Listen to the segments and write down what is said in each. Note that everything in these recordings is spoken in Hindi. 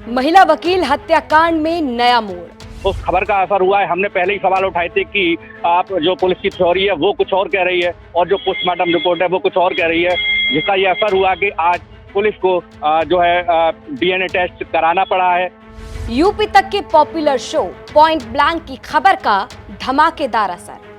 महिला वकील हत्याकांड में नया मोड़। उस खबर का असर हुआ है। हमने पहले ही सवाल उठाए थे कि आप जो पुलिस की थ्योरी है वो कुछ और कह रही है और जो पोस्टमार्टम रिपोर्ट है वो कुछ और कह रही है, जिसका ये असर हुआ कि आज पुलिस को जो है डीएनए टेस्ट कराना पड़ा है। यूपी तक के पॉपुलर शो पॉइंट ब्लैंक की खबर का धमाकेदार असर।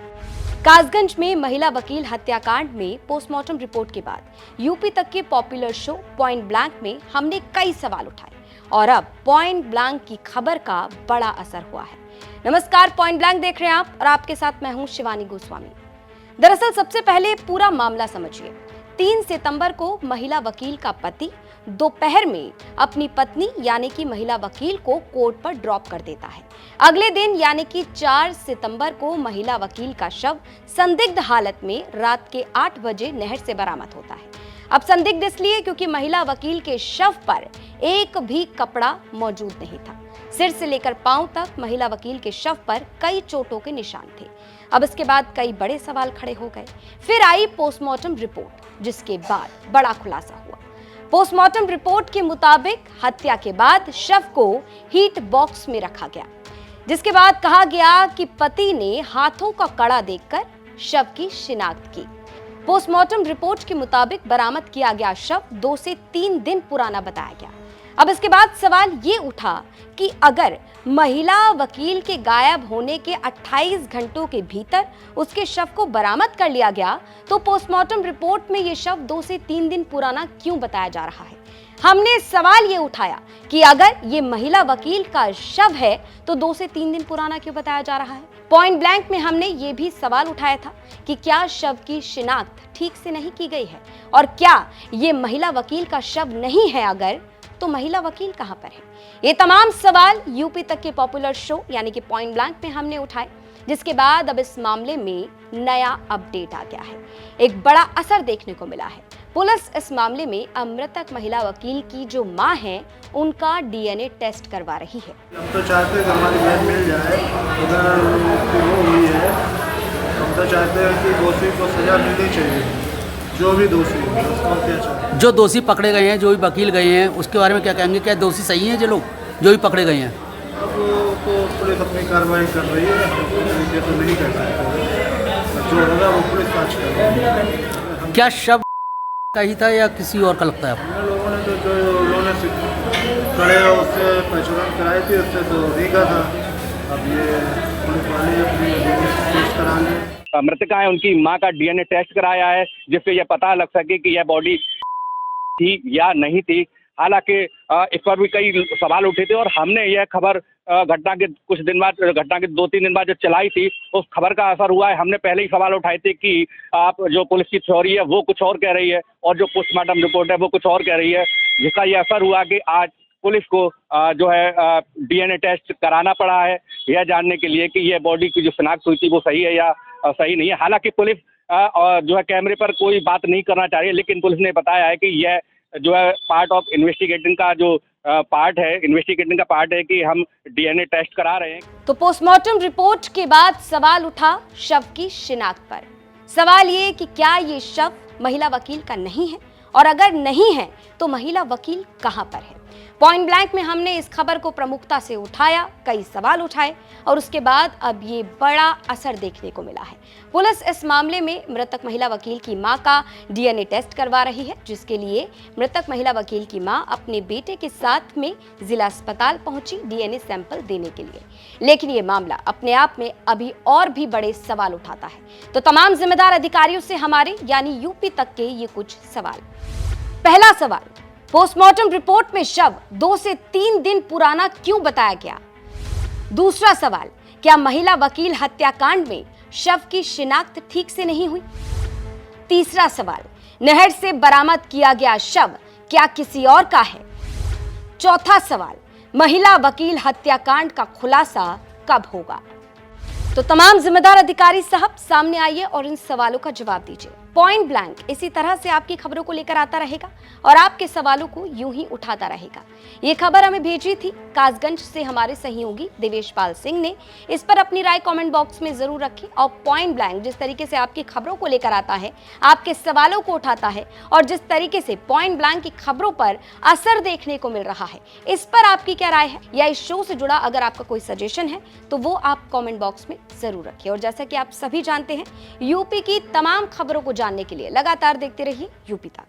कासगंज में महिला वकील हत्याकांड में पोस्टमार्टम रिपोर्ट के बाद यूपी तक के पॉपुलर शो पॉइंट ब्लैंक में हमने कई सवाल उठाए और अब पॉइंट ब्लैंक की खबर का बड़ा असर हुआ है। नमस्कार, पॉइंट ब्लैंक देख रहे हैं आप और आपके साथ मैं हूं शिवानी गोस्वामी। दरअसल सबसे पहले पूरा मामला समझिए। 3 सितंबर को महिला वकील का पति दोपहर में अपनी पत्नी यानी कि महिला वकील को कोर्ट पर ड्रॉप कर देता है। अगले दिन यानी कि 4 सितंबर को महिला वकील का शव संदिग्ध हालत में रात के 8 बजे नहर से बरामद होता है। अब संदिग्ध इसलिए क्योंकि महिला वकील के शव पर एक भी कपड़ा मौजूद नहीं था। सिर से लेकर पांव तक महिला वकील के शव पर कई चोटों के निशान थे। अब इसके बाद कई बड़े सवाल खड़े हो गए। फिर आई पोस्टमार्टम रिपोर्ट, जिसके बाद बड़ा खुलासा हुआ। पोस्टमार्टम रिपोर्ट के मुताबिक हत्या के बाद शव को हीट बॉक्स में रखा गया, जिसके बाद कहा गया कि पति ने हाथों का कड़ा देखकर शव की शिनाख्त की। पोस्टमार्टम रिपोर्ट के मुताबिक बरामद किया गया शव 2 से 3 दिन पुराना बताया गया। अब इसके बाद सवाल ये उठा कि अगर महिला वकील के गायब होने के 28 घंटों के भीतर उसके शव को बरामद कर लिया गया तो पोस्टमार्टम रिपोर्ट में ये शव 2 से 3 दिन पुराना क्यों बताया जा रहा है। हमने सवाल ये उठाया कि अगर ये महिला वकील का शव है तो 2 से 3 दिन पुराना क्यों बताया जा रहा है। पॉइंट ब्लैंक में हमने ये भी सवाल उठाया था कि क्या शव की शिनाख्त ठीक से नहीं की गई है और क्या ये महिला वकील का शव नहीं है, अगर तो महिला वकील कहां पर है। ये तमाम सवाल यूपी तक के पॉपुलर शो यानी कि पॉइंट ब्लैंक में हमने उठाए, जिसके बाद अब इस मामले में नया अपडेट आ गया है। एक बड़ा असर देखने को मिला है। पुलिस इस मामले में मृतक महिला वकील की जो मां है उनका डीएनए टेस्ट करवा रही है। हम तो चाहते हैं कि हमारी बहन मिल जाए, अगर वो हुई है हम तो चाहते हैं कि दोषी को सजा मिलनी चाहिए, जो भी दोषी है उसको क्या चाहिए। जो दोषी पकड़े गए हैं, जो भी वकील गए हैं, उसके बारे में क्या कहेंगे? क्या दोषी सही हैं जो लोग जो भी पकड़े गए हैं? अब तो पुलिस अपनी कार्रवाई कर रही है, ये तो नहीं कर सकते, जो होगा वो पुलिस जांच कर रही है। क्या शव का ही था या किसी और का लगता है आपको? हम लोगों ने तो जो उन्होंने खड़े उससे पहचान कराई थी, उससे तो भीगा था। अब ये पुलिस वाले अपनी टेस्ट कराने मृतका है उनकी मां का डीएनए टेस्ट कराया है, जिससे यह पता लग सके कि यह बॉडी थी या नहीं थी। हालांकि इस पर भी कई सवाल उठे थे और हमने यह खबर घटना के 2-3 दिन बाद जो चलाई थी उस खबर का असर हुआ है। हमने पहले ही सवाल उठाए थे कि आप जो पुलिस की थ्योरी है वो कुछ और कह रही है और जो पोस्टमार्टम रिपोर्ट है वो कुछ और कह रही है, जिसका ये असर हुआ कि आज पुलिस को जो है डीएनए टेस्ट कराना पड़ा है, यह जानने के लिए कि यह बॉडी की जो शिनाख्त हुई थी वो सही है या सही नहीं है। हालांकि पुलिस जो है कैमरे पर कोई बात नहीं करना चाह रही है, लेकिन पुलिस ने बताया है कि यह जो है पार्ट ऑफ इन्वेस्टिगेटिंग का जो इन्वेस्टिगेटिंग का पार्ट है कि हम डीएनए टेस्ट करा रहे हैं। तो पोस्टमार्टम रिपोर्ट के बाद सवाल उठा शव की शिनाख्त पर। सवाल ये कि क्या ये शव महिला वकील का नहीं है और अगर नहीं है तो महिला वकील कहां पर है। पॉइंट ब्लैंक में हमने इस खबर को प्रमुखता से उठाया, कई सवाल उठाए और उसके बाद अब ये बड़ा असर देखने को मिला है। पुलिस इस मामले में मृतक महिला वकील की मां का डीएनए टेस्ट करवा रही है, जिसके लिए मृतक महिला वकील की मां अपने बेटे के साथ में जिला अस्पताल पहुंची डीएनए सैंपल देने के लिए। लेकिन ये मामला अपने आप में अभी और भी बड़े सवाल उठाता है। तो तमाम जिम्मेदार अधिकारियों से हमारे यानी यूपी तक के ये कुछ सवाल। पहला सवाल, पोस्टमार्टम रिपोर्ट में शव 2 से 3 दिन पुराना क्यों बताया गया। दूसरा सवाल, क्या महिला वकील हत्याकांड में शव की शिनाख्त ठीक से नहीं हुई। तीसरा सवाल, नहर से बरामद किया गया शव क्या किसी और का है। चौथा सवाल, महिला वकील हत्याकांड का खुलासा कब होगा। तो तमाम जिम्मेदार अधिकारी साहब सामने आइए और इन सवालों का जवाब दीजिए। पॉइंट ब्लैंक इसी तरह से आपकी खबरों को लेकर आता रहेगा और आपके सवालों को यूं ही उठाता रहेगा। ये खबर हमें भेजी थी कासगंज से हमारे सहयोगी देवेश पाल सिंह ने। इस पर अपनी राय कमेंट बॉक्स में जरूर रखें और पॉइंट ब्लैंक जिस तरीके से आपकी खबरों को लेकर आता है, आपके सवालों को उठाता है और जिस तरीके से पॉइंट ब्लैंक की खबरों पर असर देखने को मिल रहा है, इस पर आपकी क्या राय है या इस शो से जुड़ा अगर आपका कोई सजेशन है तो वो आप कमेंट बॉक्स में जरूर रखिए। और जैसा कि आप सभी जानते हैं, यूपी की तमाम खबरों को जानने के लिए लगातार देखते रहिए यूपी तक।